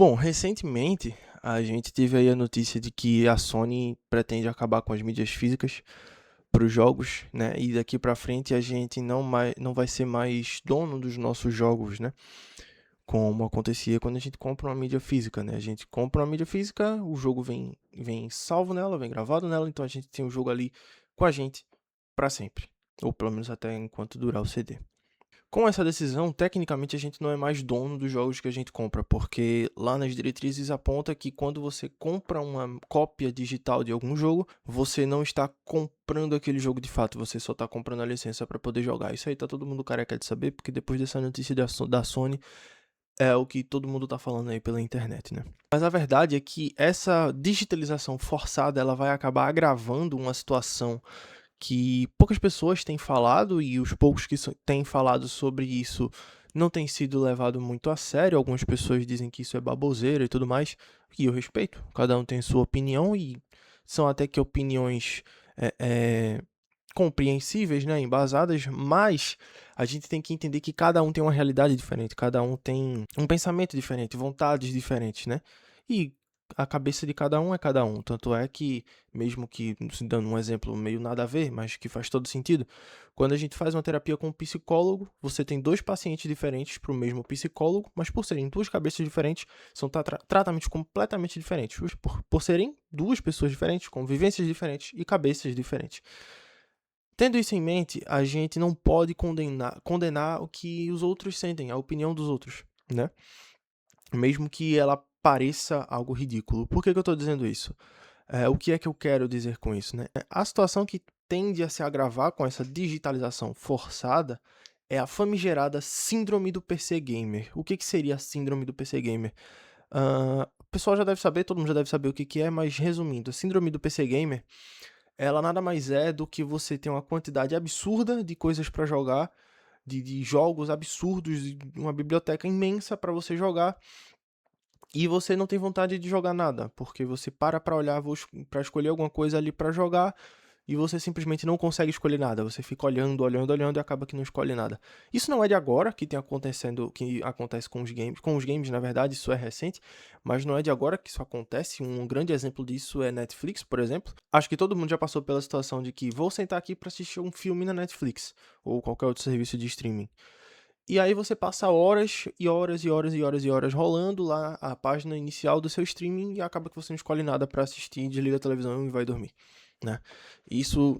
Bom, recentemente a gente teve aí a notícia de que a Sony pretende acabar com as mídias físicas para os jogos, né? E daqui para frente a gente não vai ser mais dono dos nossos jogos, né? Como acontecia quando a gente compra uma mídia física, né? A gente compra uma mídia física, o jogo vem salvo nela, vem gravado nela, então a gente tem o jogo ali com a gente para sempre, ou pelo menos até enquanto durar o CD. Com essa decisão, tecnicamente a gente não é mais dono dos jogos que a gente compra, porque lá nas diretrizes aponta que quando você compra uma cópia digital de algum jogo, você não está comprando aquele jogo de fato, você só está comprando a licença para poder jogar. Isso aí tá todo mundo careca de saber, porque depois dessa notícia da Sony, é o que todo mundo tá falando aí pela internet, né? Mas a verdade é que essa digitalização forçada, ela vai acabar agravando uma situação que poucas pessoas têm falado e os poucos que têm falado sobre isso não tem sido levado muito a sério. Algumas pessoas dizem que isso é baboseira e tudo mais, e eu respeito. Cada um tem sua opinião e são até que opiniões é, é, compreensíveis, né, embasadas, mas a gente tem que entender que cada um tem uma realidade diferente, cada um tem um pensamento diferente, vontades diferentes, né? E a cabeça de cada um é cada um. Tanto é que, mesmo que, dando um exemplo meio nada a ver, mas que faz todo sentido, quando a gente faz uma terapia com um psicólogo, você tem dois pacientes diferentes para o mesmo psicólogo, mas por serem duas cabeças diferentes, são tratamentos completamente diferentes. Por serem duas pessoas diferentes, com vivências diferentes e cabeças diferentes. Tendo isso em mente, a gente não pode condenar o que os outros sentem, a opinião dos outros, né? Mesmo que ela pareça algo ridículo. Por que eu estou dizendo isso? O que é que eu quero dizer com isso, né? A situação que tende a se agravar com essa digitalização forçada é a famigerada síndrome do PC Gamer. O que seria a síndrome do PC Gamer? O pessoal já deve saber, todo mundo já deve saber o que é, mas resumindo, a síndrome do PC Gamer, ela nada mais é do que você ter uma quantidade absurda de coisas para jogar, de jogos absurdos, de uma biblioteca imensa para você jogar, e você não tem vontade de jogar nada, porque você para olhar para escolher alguma coisa ali para jogar e você simplesmente não consegue escolher nada. Você fica olhando, olhando, olhando e acaba que não escolhe nada. Isso não é de agora que acontece com os games, na verdade, isso é recente, mas não é de agora que isso acontece. Um grande exemplo disso é Netflix, por exemplo. Acho que todo mundo já passou pela situação de que vou sentar aqui para assistir um filme na Netflix ou qualquer outro serviço de streaming. E aí você passa horas e horas e horas e horas e horas rolando lá a página inicial do seu streaming e acaba que você não escolhe nada para assistir, desliga a televisão e vai dormir, né? Isso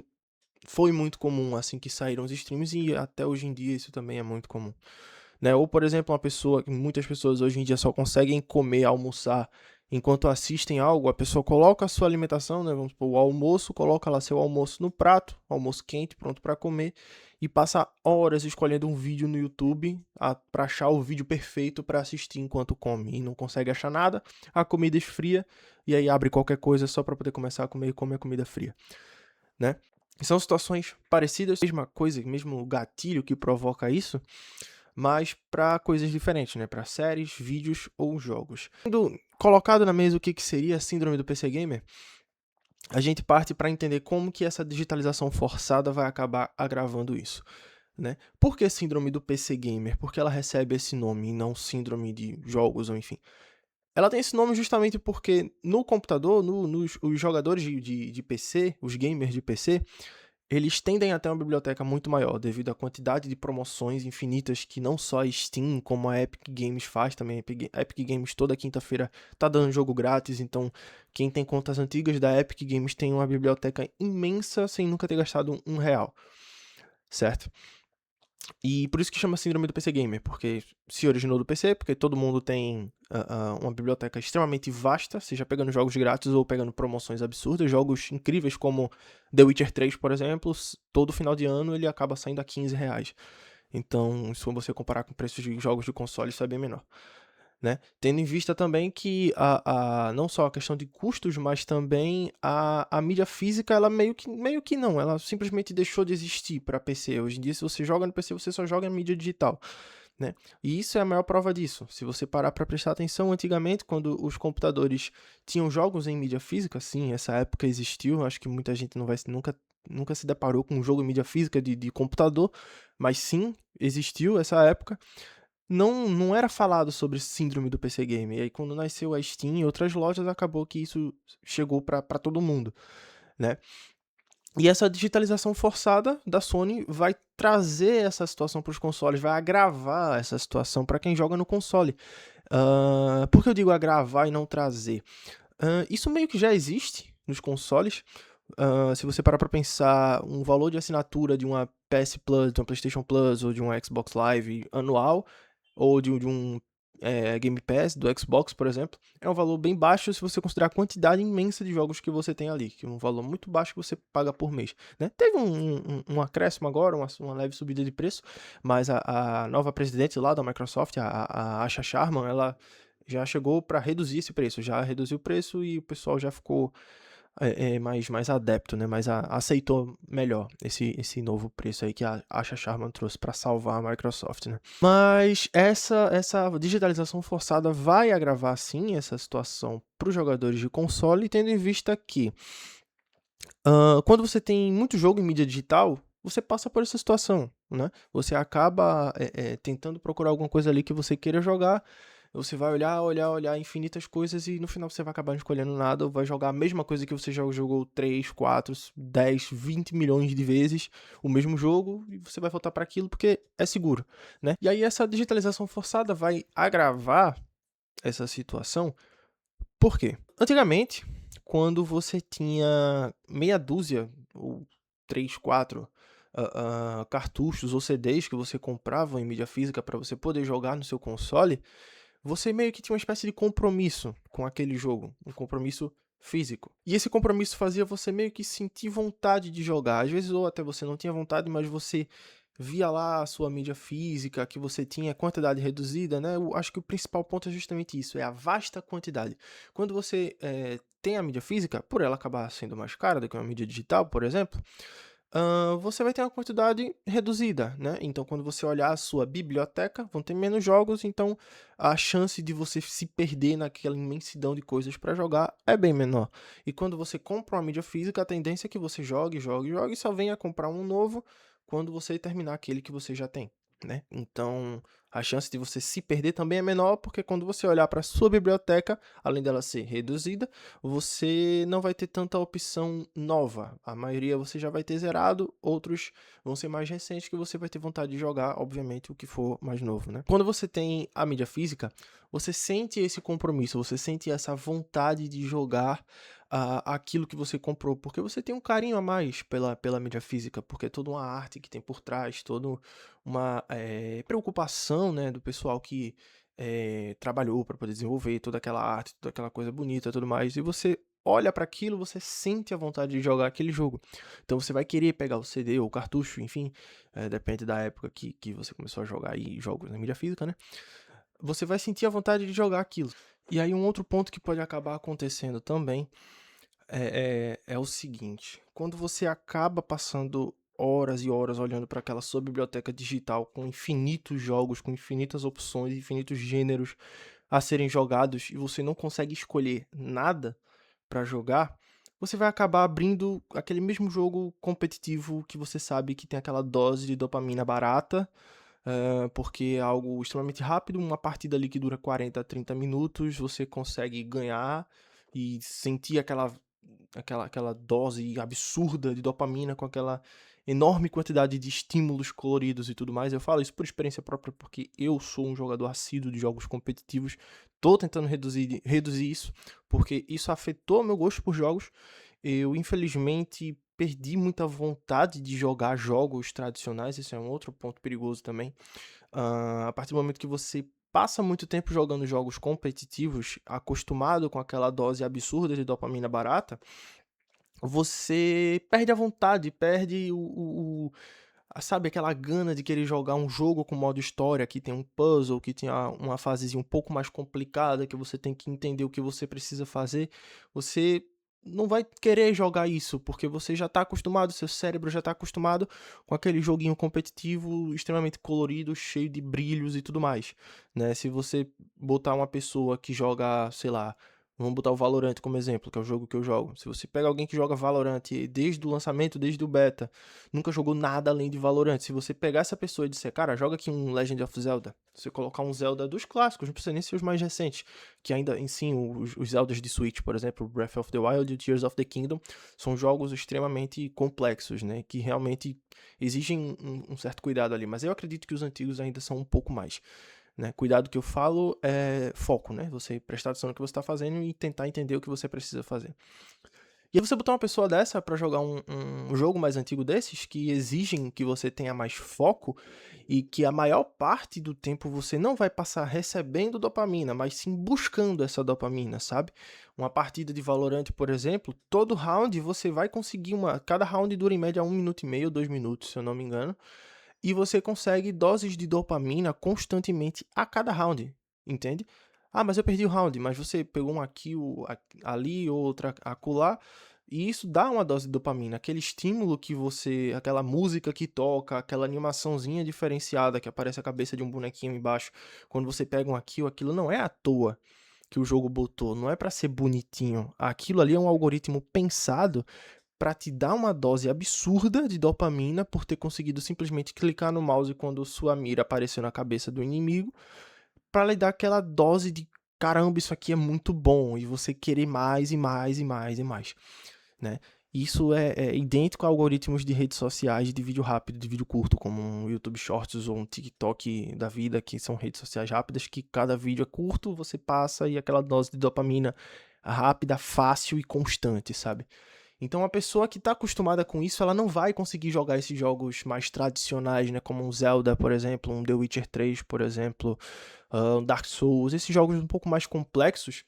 foi muito comum assim que saíram os streams e até hoje em dia isso também é muito comum, né? Ou por exemplo, muitas pessoas hoje em dia só conseguem comer, almoçar enquanto assistem algo, a pessoa coloca a sua alimentação, né? Vamos supor, o almoço, coloca lá seu almoço no prato, almoço quente, pronto para comer, e passa horas escolhendo um vídeo no YouTube para achar o vídeo perfeito para assistir enquanto come e não consegue achar nada, a comida esfria e aí abre qualquer coisa só para poder começar a comer e come a comida fria, né? São situações parecidas, mesma coisa, mesmo gatilho que provoca isso, mas para coisas diferentes, né? Para séries, vídeos ou jogos. Sendo colocado na mesa o que seria a síndrome do PC Gamer, a gente parte para entender como que essa digitalização forçada vai acabar agravando isso, né? Por que síndrome do PC Gamer? Porque ela recebe esse nome e não síndrome de jogos ou enfim. Ela tem esse nome justamente porque no computador, os jogadores de PC, os gamers de PC, eles tendem a ter uma biblioteca muito maior, devido à quantidade de promoções infinitas que não só a Steam, como a Epic Games faz também. A Epic Games toda quinta-feira tá dando jogo grátis, então quem tem contas antigas da Epic Games tem uma biblioteca imensa sem nunca ter gastado um real, certo? E por isso que chama síndrome do PC Gamer, porque se originou do PC, porque todo mundo tem uma biblioteca extremamente vasta, seja pegando jogos grátis ou pegando promoções absurdas, jogos incríveis como The Witcher 3, por exemplo, todo final de ano ele acaba saindo a R$ 15. Então, se você comparar com preços de jogos de console, isso é bem menor, né? Tendo em vista também que não só a questão de custos, mas também a mídia física, ela meio que não, ela simplesmente deixou de existir para PC. Hoje em dia, se você joga no PC, você só joga em mídia digital, né? E isso é a maior prova disso. Se você parar para prestar atenção, antigamente, quando os computadores tinham jogos em mídia física, sim, essa época existiu, acho que muita gente nunca se deparou com um jogo em mídia física de computador, mas sim, existiu essa época. não era falado sobre síndrome do PC Gamer. E aí quando nasceu a Steam e outras lojas, acabou que isso chegou para todo mundo, né? E essa digitalização forçada da Sony vai trazer essa situação para os consoles, vai agravar essa situação para quem joga no console. Por que eu digo agravar e não trazer? Isso meio que já existe nos consoles. Se você parar para pensar, um valor de assinatura de uma PS Plus, de uma PlayStation Plus ou de um Xbox Live anual, ou de um Game Pass do Xbox, por exemplo, é um valor bem baixo se você considerar a quantidade imensa de jogos que você tem ali, que é um valor muito baixo que você paga por mês, né? Teve um acréscimo agora, uma leve subida de preço, mas a nova presidente lá da Microsoft, a Asha Sharman, ela já chegou para reduzir esse preço, já reduziu o preço e o pessoal já ficou mais adepto, né? Aceitou melhor esse novo preço aí que a Asha Sharman trouxe para salvar a Microsoft, né? Mas essa digitalização forçada vai agravar, sim, essa situação para os jogadores de console, tendo em vista que quando você tem muito jogo em mídia digital, você passa por essa situação, né? Você acaba tentando procurar alguma coisa ali que você queira jogar, você vai olhar infinitas coisas e no final você vai acabar não escolhendo nada ou vai jogar a mesma coisa que você já jogou 3, 4, 10, 20 milhões de vezes, o mesmo jogo, e você vai voltar para aquilo porque é seguro, né? E aí essa digitalização forçada vai agravar essa situação. Por quê? Antigamente, quando você tinha meia dúzia ou 3, 4 cartuchos ou CDs que você comprava em mídia física para você poder jogar no seu console, você meio que tinha uma espécie de compromisso com aquele jogo, um compromisso físico. E esse compromisso fazia você meio que sentir vontade de jogar. Às vezes, ou até você não tinha vontade, mas você via lá a sua mídia física, que você tinha quantidade reduzida, né? Eu acho que o principal ponto é justamente isso, é a vasta quantidade. Quando você tem a mídia física, por ela acabar sendo mais cara do que uma mídia digital, por exemplo, você vai ter uma quantidade reduzida, né? Então, quando você olhar a sua biblioteca, vão ter menos jogos, então a chance de você se perder naquela imensidão de coisas para jogar é bem menor. E quando você compra uma mídia física, a tendência é que você jogue e só venha comprar um novo quando você terminar aquele que você já tem, né? Então, a chance de você se perder também é menor, porque quando você olhar para a sua biblioteca, além dela ser reduzida, você não vai ter tanta opção nova. A maioria você já vai ter zerado, outros vão ser mais recentes que você vai ter vontade de jogar, obviamente, o que for mais novo, né? Quando você tem a mídia física, você sente esse compromisso, você sente essa vontade de jogar aquilo que você comprou, porque você tem um carinho a mais pela mídia física, porque é toda uma arte que tem por trás, toda uma preocupação, né, do pessoal que trabalhou para poder desenvolver toda aquela arte, toda aquela coisa bonita e tudo mais, e você olha para aquilo, você sente a vontade de jogar aquele jogo. Então você vai querer pegar o CD ou o cartucho, enfim, depende da época que você começou a jogar aí jogos na mídia física, né? Você vai sentir a vontade de jogar aquilo. E aí um outro ponto que pode acabar acontecendo também é o seguinte: quando você acaba passando horas e horas olhando para aquela sua biblioteca digital com infinitos jogos, com infinitas opções, infinitos gêneros a serem jogados e você não consegue escolher nada para jogar, você vai acabar abrindo aquele mesmo jogo competitivo que você sabe que tem aquela dose de dopamina barata, porque é algo extremamente rápido, uma partida ali que dura 40 a 30 minutos, você consegue ganhar e sentir aquela dose absurda de dopamina com aquela enorme quantidade de estímulos coloridos e tudo mais. Eu falo isso por experiência própria porque eu sou um jogador assíduo de jogos competitivos. Tô tentando reduzir isso porque isso afetou meu gosto por jogos. Eu, infelizmente, perdi muita vontade de jogar jogos tradicionais. Esse é um outro ponto perigoso também. A partir do momento que você passa muito tempo jogando jogos competitivos, acostumado com aquela dose absurda de dopamina barata, você perde a vontade, perde sabe, aquela gana de querer jogar um jogo com modo história, que tem um puzzle, que tem uma fasezinha um pouco mais complicada, que você tem que entender o que você precisa fazer. Você não vai querer jogar isso, porque você já está acostumado, seu cérebro já está acostumado com aquele joguinho competitivo extremamente colorido, cheio de brilhos e tudo mais, né? Se você botar uma pessoa que joga, sei lá, Vamos botar o Valorant como exemplo, que é o jogo que eu jogo. Se você pega alguém que joga Valorant desde o lançamento, desde o beta, nunca jogou nada além de Valorant. Se você pegar essa pessoa e disser, cara, joga aqui um Legend of Zelda. Se você colocar um Zelda dos clássicos, não precisa nem ser os mais recentes, que ainda em si, os Zeldas de Switch, por exemplo, Breath of the Wild e Tears of the Kingdom, são jogos extremamente complexos, né? Que realmente exigem um certo cuidado ali. Mas eu acredito que os antigos ainda são um pouco mais. Né? Cuidado que eu falo é foco, né? Você prestar atenção no que você está fazendo e tentar entender o que você precisa fazer. E aí você botar uma pessoa dessa para jogar um jogo mais antigo desses, que exigem que você tenha mais foco e que a maior parte do tempo você não vai passar recebendo dopamina, mas sim buscando essa dopamina, sabe? Uma partida de Valorant, por exemplo, todo round você vai conseguir cada round dura em média 1 minuto e meio, 2 minutos, se eu não me engano, e você consegue doses de dopamina constantemente a cada round, entende? Ah, mas eu perdi o round, mas você pegou uma kill ali, outra acolá, e isso dá uma dose de dopamina, aquele estímulo que você, aquela música que toca, aquela animaçãozinha diferenciada que aparece a cabeça de um bonequinho embaixo, quando você pega uma kill, aquilo não é à toa que o jogo botou, não é pra ser bonitinho, aquilo ali é um algoritmo pensado para te dar uma dose absurda de dopamina por ter conseguido simplesmente clicar no mouse quando sua mira apareceu na cabeça do inimigo, para lhe dar aquela dose de caramba, isso aqui é muito bom, e você querer mais e mais e mais e mais, né? Isso é idêntico a algoritmos de redes sociais de vídeo rápido, de vídeo curto, como um YouTube Shorts ou um TikTok da vida, que são redes sociais rápidas, que cada vídeo é curto, você passa e aquela dose de dopamina rápida, fácil e constante, sabe? Então, a pessoa que está acostumada com isso, ela não vai conseguir jogar esses jogos mais tradicionais, né? Como um Zelda, por exemplo, um The Witcher 3, por exemplo, um Dark Souls, esses jogos um pouco mais complexos,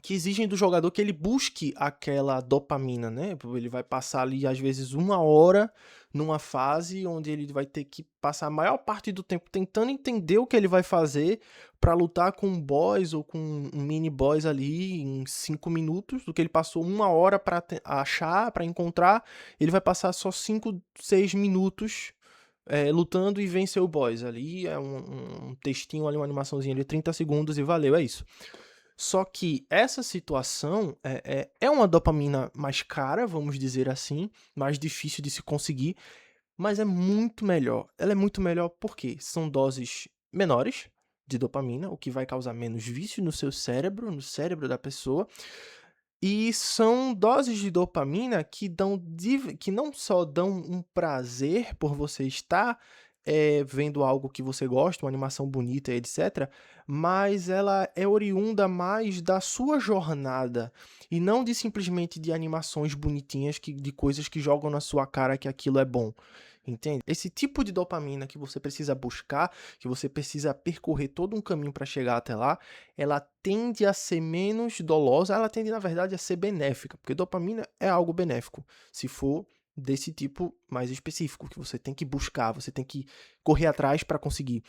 que exigem do jogador que ele busque aquela dopamina, né? Ele vai passar ali, às vezes, 1 hora numa fase onde ele vai ter que passar a maior parte do tempo tentando entender o que ele vai fazer para lutar com um boss ou com um mini boss ali em 5 minutos, do que ele passou 1 hora para achar, para encontrar, ele vai passar só 5, 6 minutos lutando e vencer o boss. Ali é um textinho ali, uma animaçãozinha de 30 segundos e valeu, é isso. Só que essa situação é uma dopamina mais cara, vamos dizer assim, mais difícil de se conseguir, mas é muito melhor. Ela é muito melhor porque são doses menores de dopamina, o que vai causar menos vício no seu cérebro, no cérebro da pessoa, e são doses de dopamina que não só dão um prazer por você estar vendo algo que você gosta, uma animação bonita, etc., mas ela é oriunda mais da sua jornada e não de simplesmente de animações bonitinhas de coisas que jogam na sua cara que aquilo é bom. Entende? Esse tipo de dopamina que você precisa buscar, que você precisa percorrer todo um caminho para chegar até lá, ela tende a ser menos dolosa, ela tende, na verdade, a ser benéfica, porque dopamina é algo benéfico, se for desse tipo mais específico, que você tem que buscar, você tem que correr atrás para conseguir.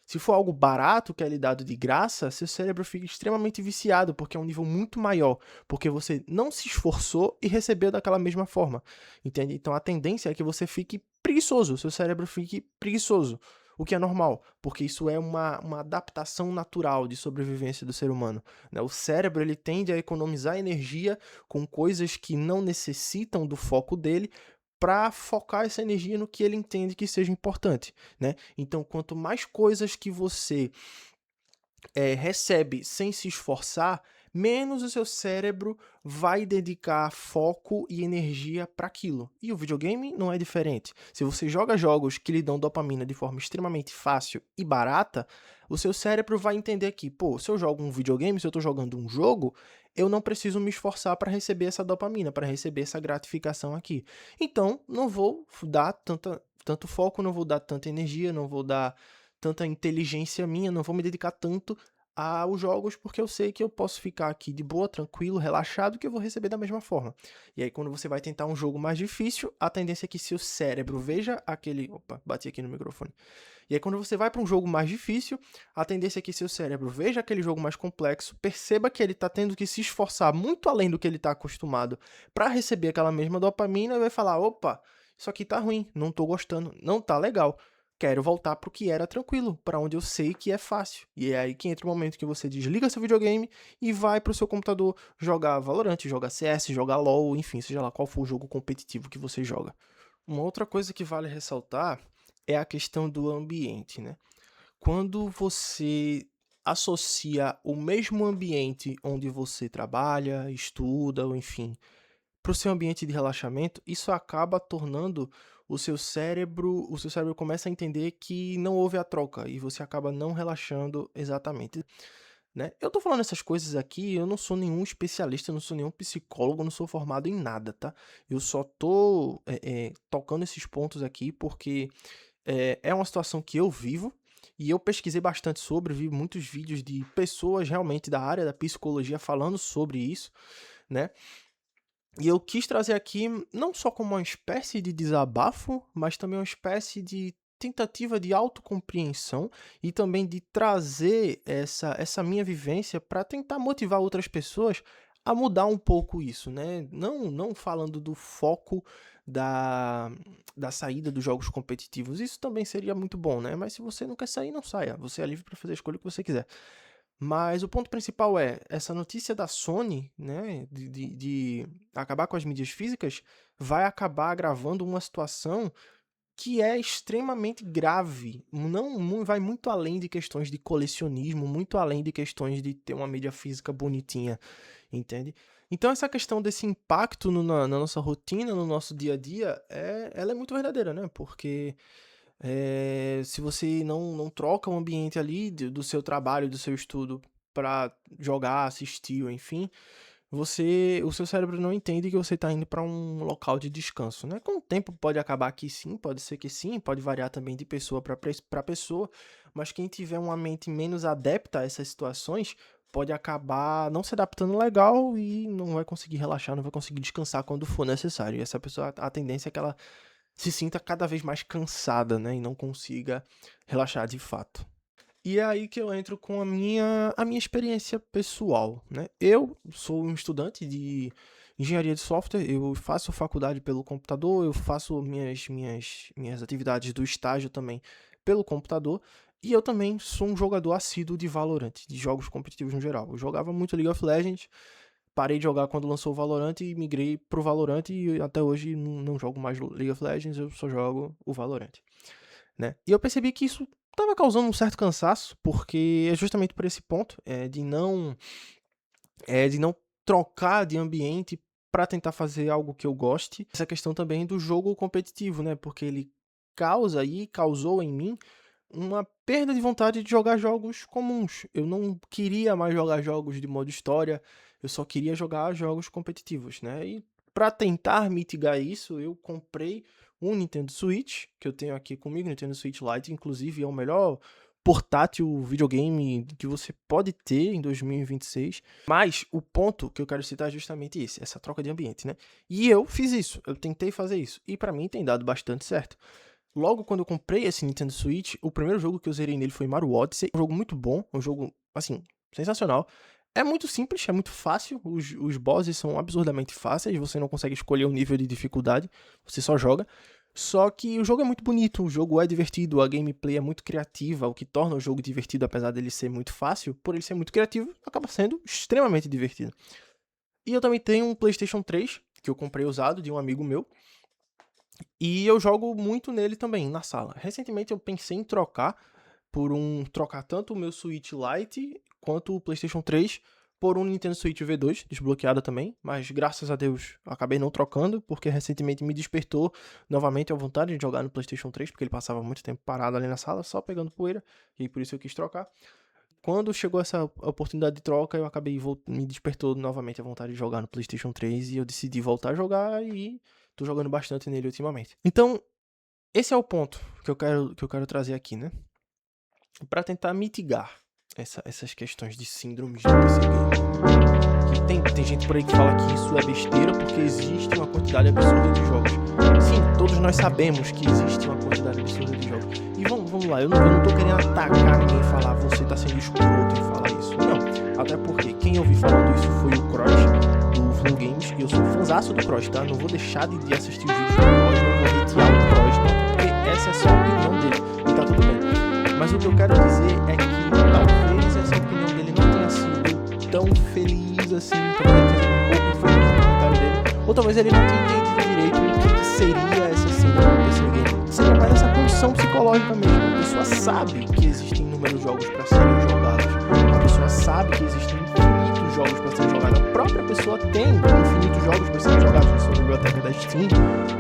Se for algo barato, que é lhe dado de graça, seu cérebro fica extremamente viciado, porque é um nível muito maior, porque você não se esforçou e recebeu daquela mesma forma, entende? Então a tendência é que você fique preguiçoso, seu cérebro fique preguiçoso, o que é normal, porque isso é uma adaptação natural de sobrevivência do ser humano, né? O cérebro ele tende a economizar energia com coisas que não necessitam do foco dele, para focar essa energia no que ele entende que seja importante, né? Então, quanto mais coisas que você recebe sem se esforçar, menos o seu cérebro vai dedicar foco e energia para aquilo. E o videogame não é diferente. Se você joga jogos que lhe dão dopamina de forma extremamente fácil e barata, o seu cérebro vai entender que, pô, se eu jogo um videogame, se eu estou jogando um jogo, eu não preciso me esforçar para receber essa dopamina, para receber essa gratificação aqui. Então, não vou dar tanto foco, não vou dar tanta energia, não vou dar tanta inteligência minha, não vou me dedicar tanto aos jogos, porque eu sei que eu posso ficar aqui de boa, tranquilo, relaxado, que eu vou receber da mesma forma. E aí, quando você vai tentar um jogo mais difícil, a tendência é que seu cérebro veja aquele... Opa, bati aqui no microfone. E aí, quando você vai para um jogo mais difícil, a tendência é que seu cérebro veja aquele jogo mais complexo, perceba que ele está tendo que se esforçar muito além do que ele está acostumado para receber aquela mesma dopamina e vai falar, opa, isso aqui tá ruim, não tô gostando, não tá legal. quero voltar pro que era tranquilo, para onde eu sei que é fácil. E é aí que entra o momento que você desliga seu videogame e vai pro seu computador jogar Valorant, jogar CS, jogar LoL, enfim, seja lá qual for o jogo competitivo que você joga. Uma outra coisa que vale ressaltar é a questão do ambiente, né? Quando você associa o mesmo ambiente onde você trabalha, estuda, ou enfim, para o seu ambiente de relaxamento, isso acaba tornando o seu cérebro começa a entender que não houve a troca e você acaba não relaxando exatamente, né? Eu tô falando essas coisas aqui, eu não sou nenhum especialista, eu não sou nenhum psicólogo, eu não sou formado em nada, tá? Eu só tô tocando esses pontos aqui porque é uma situação que eu vivo e eu pesquisei bastante sobre, vi muitos vídeos de pessoas realmente da área da psicologia falando sobre isso, né? E eu quis trazer aqui não só como uma espécie de desabafo, mas também uma espécie de tentativa de autocompreensão e também de trazer essa minha vivência para tentar motivar outras pessoas a mudar um pouco isso, né? Não falando do foco da saída dos jogos competitivos, isso também seria muito bom, né? Mas se você não quer sair, não saia. Você é livre para fazer a escolha que você quiser. Mas o ponto principal é, essa notícia da Sony, né, de acabar com as mídias físicas, vai acabar agravando uma situação que é extremamente grave. Não vai muito além de questões de colecionismo, muito além de questões de ter uma mídia física bonitinha, entende? Então essa questão desse impacto na nossa rotina, no nosso dia a dia, ela é muito verdadeira, né? Porque se você não troca o ambiente ali do seu trabalho, do seu estudo para jogar, assistir, ou enfim, o seu cérebro não entende que você está indo para um local de descanso, né? Com o tempo pode acabar que sim, pode ser que sim, pode variar também de pessoa para pessoa, mas quem tiver uma mente menos adepta a essas situações pode acabar não se adaptando legal e não vai conseguir relaxar, não vai conseguir descansar quando for necessário. E essa pessoa, a tendência é que ela se sinta cada vez mais cansada, né, e não consiga relaxar de fato. E é aí que eu entro com a minha experiência pessoal, né? Eu sou um estudante de engenharia de software, eu faço faculdade pelo computador, eu faço minhas atividades do estágio também pelo computador, e eu também sou um jogador assíduo de Valorant, de jogos competitivos no geral. Eu jogava muito League of Legends, parei de jogar quando lançou o Valorant e migrei pro Valorant e até hoje não jogo mais League of Legends, eu só jogo o Valorant, né? E eu percebi que isso estava causando um certo cansaço, porque é justamente por esse ponto, de não trocar de ambiente para tentar fazer algo que eu goste. Essa questão também do jogo competitivo, né? Porque ele causou em mim uma perda de vontade de jogar jogos comuns. Eu não queria mais jogar jogos de modo história, eu só queria jogar jogos competitivos, né? E para tentar mitigar isso, eu comprei um Nintendo Switch, que eu tenho aqui comigo, Nintendo Switch Lite, inclusive é o melhor portátil videogame que você pode ter em 2026. Mas o ponto que eu quero citar é justamente esse, essa troca de ambiente, né? E eu fiz isso, eu tentei fazer isso, e para mim tem dado bastante certo. Logo quando eu comprei esse Nintendo Switch, o primeiro jogo que eu zerei nele foi Mario Odyssey. Um jogo muito bom, um jogo, assim, sensacional. É muito simples, é muito fácil, os bosses são absurdamente fáceis, você não consegue escolher o nível de dificuldade, você só joga. Só que o jogo é muito bonito, o jogo é divertido, a gameplay é muito criativa, o que torna o jogo divertido, apesar dele ser muito fácil, por ele ser muito criativo, acaba sendo extremamente divertido. E eu também tenho um PlayStation 3, que eu comprei usado de um amigo meu, e eu jogo muito nele também, na sala. Recentemente eu pensei em trocar tanto o meu Switch Lite quanto o PlayStation 3 por um Nintendo Switch V2, desbloqueado também, mas graças a Deus acabei não trocando, porque recentemente me despertou novamente a vontade de jogar no PlayStation 3, porque ele passava muito tempo parado ali na sala, só pegando poeira, e por isso eu quis trocar. Quando chegou essa oportunidade de troca, eu me despertou novamente a vontade de jogar no PlayStation 3 e eu decidi voltar a jogar e tô jogando bastante nele ultimamente. Então, esse é o ponto que eu quero trazer aqui, né? Para tentar mitigar essas questões de síndromes do PC Gamer. Que tem gente por aí que fala que isso é besteira porque existe uma quantidade absurda de jogos. Sim, todos nós sabemos que existe uma quantidade absurda de jogos. E vamos lá, eu não tô querendo atacar ninguém e falar você tá sendo escroto em falar isso. Não, até porque quem eu vi falando isso foi o Cross, do Flu Games, e eu sou fãzaço do Cross, tá? Não vou deixar de assistir os vídeos do Cross, não vou retirar o Cross, não, porque essa é só a opinião dele. tá tudo bem. Mas o que eu quero dizer é que talvez essa opinião dele não tenha sido tão feliz assim, talvez ele tenha sido um pouco infeliz no comentário dele, ou talvez ele não tenha entendido direito o que seria essa síndrome do PC Gamer. Seria mais essa condição psicológica mesmo. A pessoa sabe que existem inúmeros jogos para serem jogados, a pessoa sabe que existem infinitos jogos para serem jogados, a própria pessoa tem infinitos jogos para serem jogados na sua biblioteca da Steam,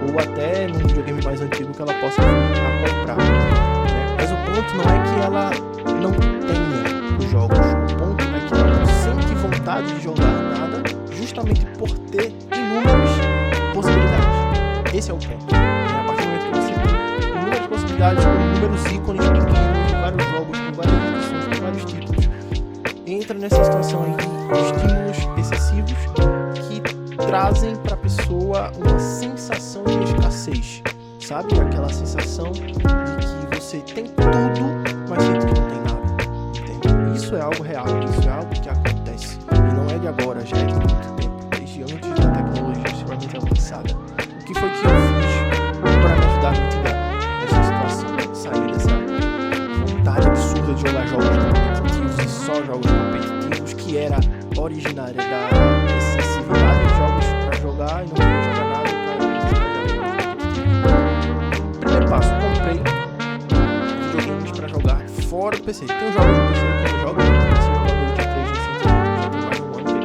ou até num videogame mais antigo que ela possa vir a comprar, né? Mas o ponto não é que ela não tenha os jogos, o ponto é que ela não sente vontade de jogar nada justamente por ter inúmeras possibilidades. Esse é o ponto. A partir do momento que você tem inúmeras possibilidades, com inúmeros ícones pequenos, vários jogos, com várias edições, com vários títulos, entra nessa situação aí de estímulos excessivos que trazem para a pessoa uma sensação de escassez, sabe? Aquela sensação de que você tem tudo, mas sente que não tem nada, entende? Isso é algo real, isso é algo que acontece, e não é de agora, já é de muito tempo, desde antes da tecnologia extremamente avançada. O que foi que eu fiz para me ajudar a mitigar essa situação, sair dessa vontade absurda de jogar jogos competitivos e só jogos competitivos, que era originária da excessividade de jogos para jogar e não queria jogar nada para primeiro passo, comprei videogames para jogar fora do PC. Tem jogos no PC que eu jogo, esse jogador de 3 recentemente, já tem mais de um ano que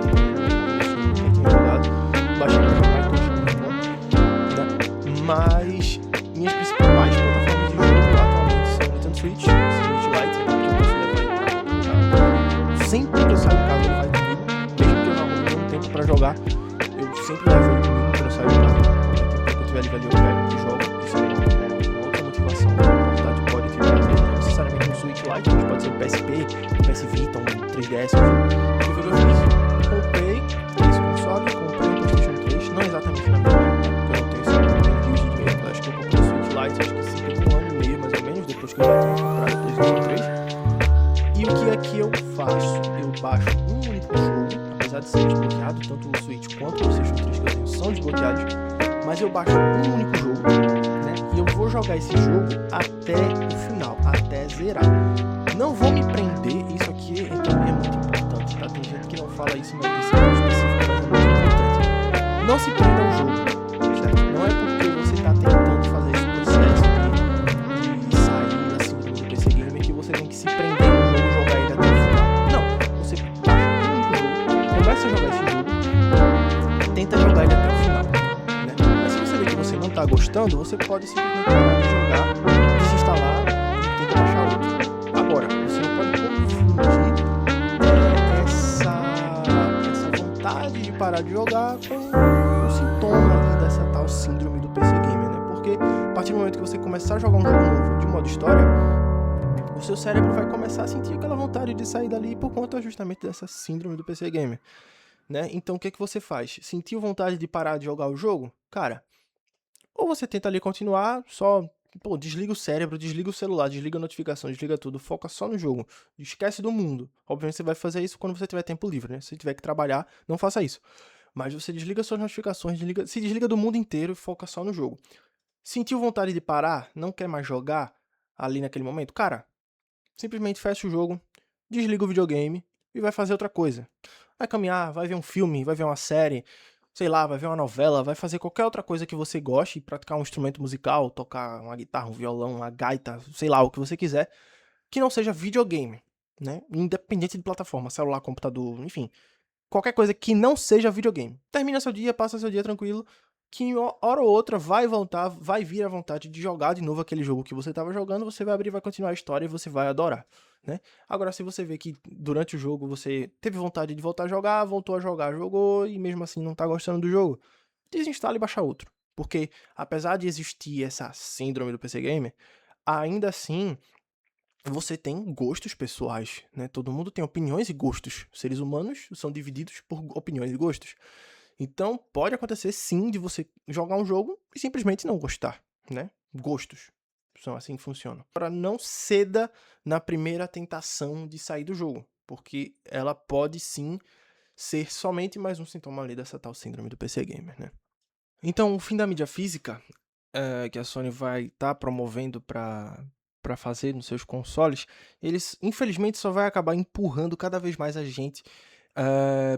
eu tenho jogado, baixei para jogar e tô achando muito bom, né? Mas minhas principais plataformas de jogo atualmente são Nintendo Switch, Switch Lite, que você levar ele pra jogar. Sempre que eu saio de casa ele vai comigo, mesmo que eu não arrume nenhum tempo pra jogar, eu sempre levo ele comigo quando eu saio de casa. Qualquer tempo que eu tiver ele ali, eu pego e jogo. Isso é uma outra motivação, uma vontade pode vir pra ver, não necessariamente um Switch Lite, mas pode ser um PSP, um PS Vita, um 3DS, enfim. O que eu fiz? Comprei esse console, comprei um PlayStation 3, não exatamente na mesma época, porque eu não tenho esse review de dinheiro, eu acho que eu comprei o Switch Lite, acho que sim, um ano e meio mais ou menos, depois que eu já tinha comprado o PlayStation 3. E o que é que eu faço? Eu baixo um único jogo, apesar de ser desbloqueado, tanto o Switch quanto o PlayStation 3 que eu tenho são desbloqueados, mas eu baixo um único jogo, né? E eu vou jogar esse jogo até o final, até zerar. Não vou me prender, isso aqui também é muito importante, tá? Tem gente que não fala isso, mas isso é muito específico, mas é muito importante. Não se prenda ao jogo, certo? Não é porque você tá tentando fazer esse processo de sair da síndrome do PC Gamer que você tem que se prender no jogo e jogar ele até o final. Não, você baixa um único jogo, começa a jogar esse jogo, tenta jogar ele até o final, né? Mas se você vê que você não tá gostando, você pode simplesmente parar de jogar, desinstalar e tentar baixar outro. Agora, você não pode confundir essa vontade de parar de jogar com o sintoma ali dessa tal síndrome do PC Gamer, né? Porque a partir do momento que você começar a jogar um jogo novo de modo história, o seu cérebro vai começar a sentir aquela vontade de sair dali por conta justamente dessa síndrome do PC Gamer, né? Então o que é que você faz? Sentiu vontade de parar de jogar o jogo? Cara, ou você tenta ali continuar, só desliga o cérebro, desliga o celular, desliga a notificação, desliga tudo, foca só no jogo, esquece do mundo. Obviamente você vai fazer isso quando você tiver tempo livre, né? Se tiver que trabalhar, não faça isso. Mas você desliga suas notificações, se desliga do mundo inteiro e foca só no jogo. Sentiu vontade de parar? Não quer mais jogar ali naquele momento? Cara, simplesmente fecha o jogo, desliga o videogame e vai fazer outra coisa. Vai caminhar, vai ver um filme, vai ver uma série, sei lá, vai ver uma novela, vai fazer qualquer outra coisa que você goste, praticar um instrumento musical, tocar uma guitarra, um violão, uma gaita, sei lá, o que você quiser, que não seja videogame, né? Independente de plataforma, celular, computador, enfim, qualquer coisa que não seja videogame. Termina seu dia, passa seu dia tranquilo, que em hora ou outra vai vir a vontade de jogar de novo aquele jogo que você estava jogando, você vai abrir, vai continuar a história e você vai adorar, né? Agora, se você vê que durante o jogo você teve vontade de voltar a jogar, voltou a jogar, jogou e mesmo assim não tá gostando do jogo, desinstala e baixa outro. Porque apesar de existir essa síndrome do PC Gamer, ainda assim você tem gostos pessoais, né? Todo mundo tem opiniões e gostos. Seres humanos são divididos por opiniões e gostos. Então, pode acontecer sim de você jogar um jogo e simplesmente não gostar, né? Gostos. São assim que funcionam. Para não ceda na primeira tentação de sair do jogo, porque ela pode sim ser somente mais um sintoma ali dessa tal síndrome do PC Gamer, né? Então, o fim da mídia física que a Sony vai estar promovendo para para fazer nos seus consoles, eles infelizmente só vai acabar empurrando cada vez mais a gente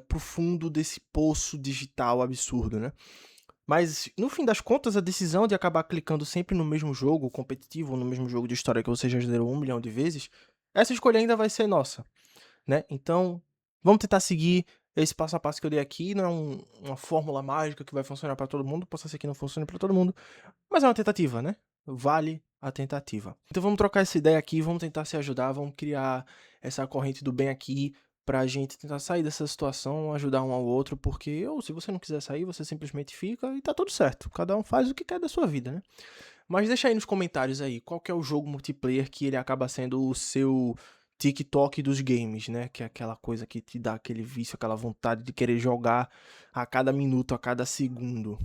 pro fundo desse poço digital absurdo, né? Mas, no fim das contas, a decisão de acabar clicando sempre no mesmo jogo competitivo, ou no mesmo jogo de história que você já zerou 1 milhão de vezes, essa escolha ainda vai ser nossa, né? Então, vamos tentar seguir esse passo a passo que eu dei aqui. Não é uma fórmula mágica que vai funcionar para todo mundo, possa ser que não funcione para todo mundo, mas é uma tentativa, né? Vale a tentativa. Então vamos trocar essa ideia aqui, vamos tentar se ajudar, vamos criar essa corrente do bem aqui pra gente tentar sair dessa situação, ajudar um ao outro, porque ou se você não quiser sair, você simplesmente fica e tá tudo certo. Cada um faz o que quer da sua vida, né? Mas deixa aí nos comentários aí, qual que é o jogo multiplayer que ele acaba sendo o seu TikTok dos games, né? Que é aquela coisa que te dá aquele vício, aquela vontade de querer jogar a cada minuto, a cada segundo,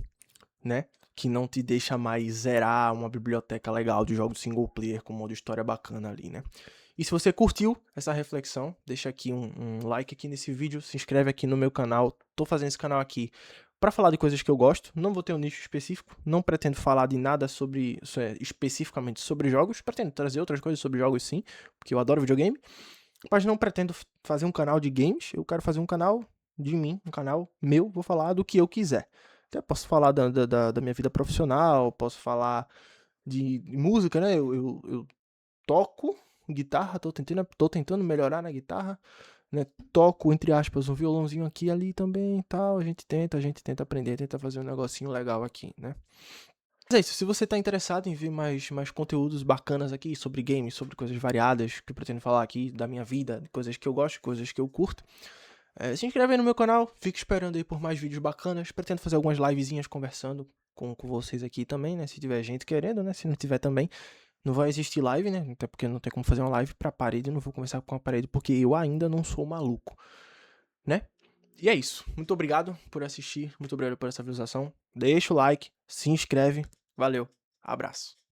né? Que não te deixa mais zerar uma biblioteca legal de jogos single player com modo história bacana ali, né? E se você curtiu essa reflexão, deixa aqui um like aqui nesse vídeo, se inscreve aqui no meu canal. Tô fazendo esse canal aqui para falar de coisas que eu gosto, não vou ter um nicho específico, não pretendo falar de nada sobre especificamente sobre jogos, pretendo trazer outras coisas sobre jogos sim, porque eu adoro videogame, mas não pretendo fazer um canal de games, eu quero fazer um canal de mim, um canal meu, vou falar do que eu quiser. Até posso falar da minha vida profissional, posso falar de música, né? Eu toco guitarra, tô tentando melhorar na guitarra, né? Toco, entre aspas, um violãozinho aqui e ali também e tal. A gente tenta aprender, tenta fazer um negocinho legal aqui, né? Mas é isso, se você tá interessado em ver mais conteúdos bacanas aqui sobre games, sobre coisas variadas que eu pretendo falar aqui da minha vida, de coisas que eu gosto, coisas que eu curto, se inscreve aí no meu canal, fica esperando aí por mais vídeos bacanas. Pretendo fazer algumas livezinhas conversando com vocês aqui também, né? Se tiver gente querendo, né? Se não tiver também, não vai existir live, né? Até porque não tem como fazer uma live pra parede, não vou conversar com a parede porque eu ainda não sou maluco, né? E é isso. Muito obrigado por assistir, muito obrigado por essa visualização. Deixa o like, se inscreve. Valeu, abraço.